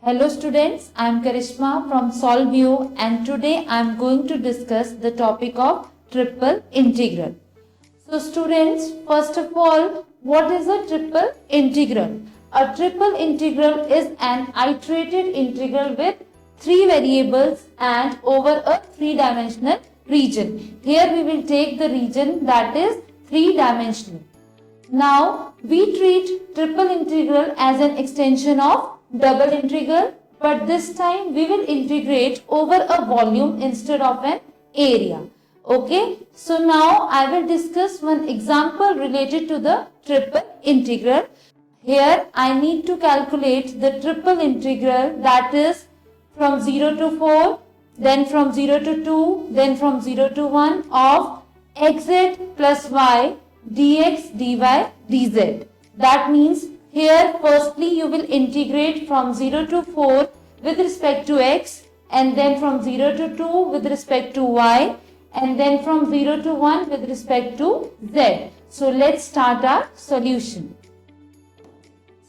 Hello students, I am Karishma from Solvio and today I am going to discuss the topic of triple integral. So students, first of all, what is a triple integral? A triple integral is an iterated integral with three variables and over a three-dimensional region. Here we will take the region that is three-dimensional. Now we treat triple integral as an extension of double integral, but this time we will integrate over a volume instead of an area. Okay, so now I will discuss one example related to the triple integral. Here I need to calculate the triple integral, that is from 0 to 4, then from 0 to 2, then from 0 to 1 of xz plus y dx dy dz. That means here firstly you will integrate from 0 to 4 with respect to x, and then from 0 to 2 with respect to y, and then from 0 to 1 with respect to z. So let's start our solution.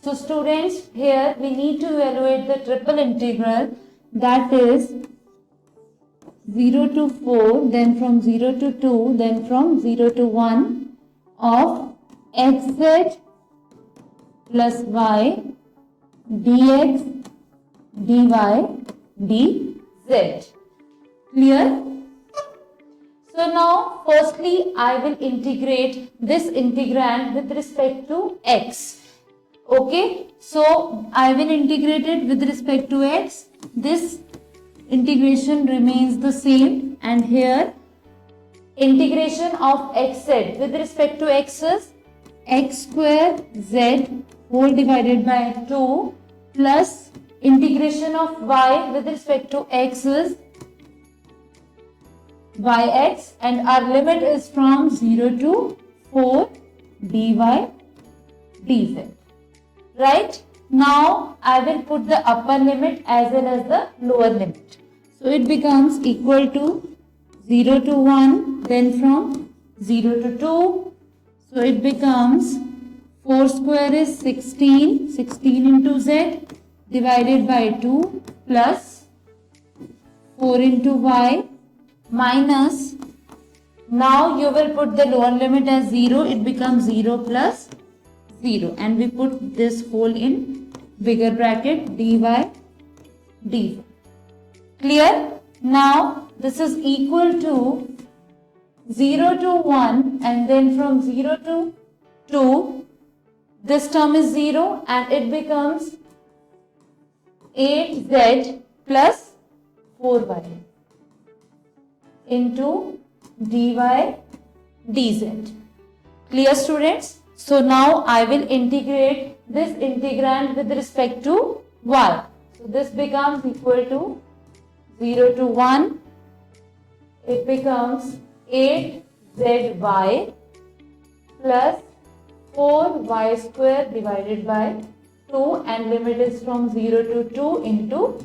So students, here we need to evaluate the triple integral, that is 0 to 4, then from 0 to 2, then from 0 to 1 of xz plus y dx dy dz. Clear? So now firstly I will integrate this integrand with respect to x. Okay, so I will integrate it with respect to x. This integration remains the same, and here integration of xz with respect to x is x square z whole divided by 2 plus integration of y with respect to x is yx, and our limit is from 0 to 4 dy dz. Right? Now I will put the upper limit as well as the lower limit. So it becomes equal to 0 to 1, then from 0 to 2. So it becomes 4 square is 16, 16 into z divided by 2 plus 4 into y minus, now you will put the lower limit as 0, it becomes 0 plus 0, and we put this whole in bigger bracket dy dz. Clear? Now this is equal to 0 to 1, and then from 0 to 2 this term is 0 and it becomes 8z plus 4y into dy dz. Clear students? So now I will integrate this integrand with respect to y. So this becomes equal to 0 to 1. It becomes 8zy plus 4y square divided by 2, and limit is from 0 to 2 into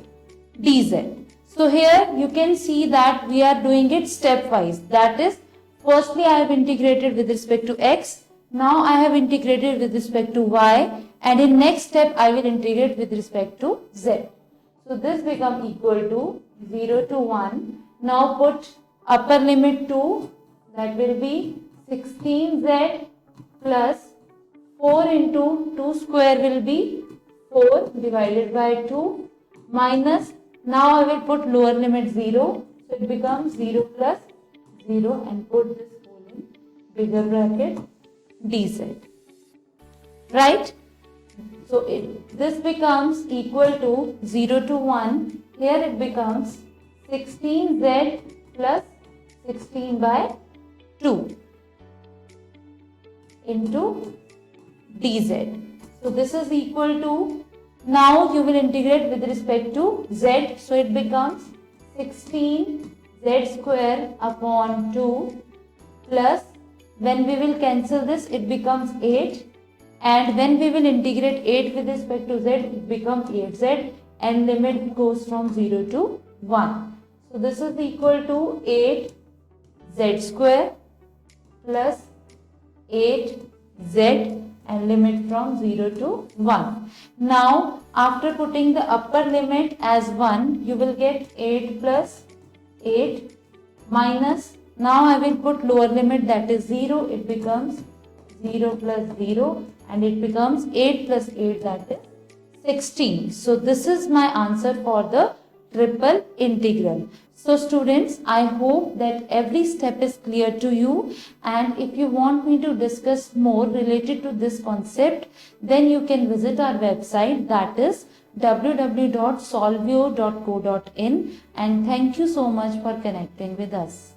dz. So here you can see that we are doing it stepwise. That is, firstly I have integrated with respect to x. Now I have integrated with respect to y, and in next step I will integrate with respect to z. So this becomes equal to 0 to 1. Now put upper limit 2, that will be 16z plus 4 into 2 square will be 4 divided by 2 minus, now I will put lower limit 0, so it becomes 0 plus 0, and put this whole in bigger bracket dz. Right? So this becomes equal to 0 to 1. Here it becomes 16z plus 16 by 2 into dz. So this is equal to, now you will integrate with respect to z. So it becomes 16z square upon 2 plus, when we will cancel this it becomes 8, and when we will integrate 8 with respect to z it becomes 8z, and limit goes from 0 to 1. So this is equal to 8z square plus 8z, and limit from 0 to 1. Now after putting the upper limit as 1, you will get 8 plus 8 minus, now I will put lower limit, that is 0, it becomes 0 plus 0 and it becomes 8 plus 8, that is 16. So this is my answer for the triple integral. So students, I hope that every step is clear to you, and if you want me to discuss more related to this concept, then you can visit our website, that is www.solvio.co.in, and thank you so much for connecting with us.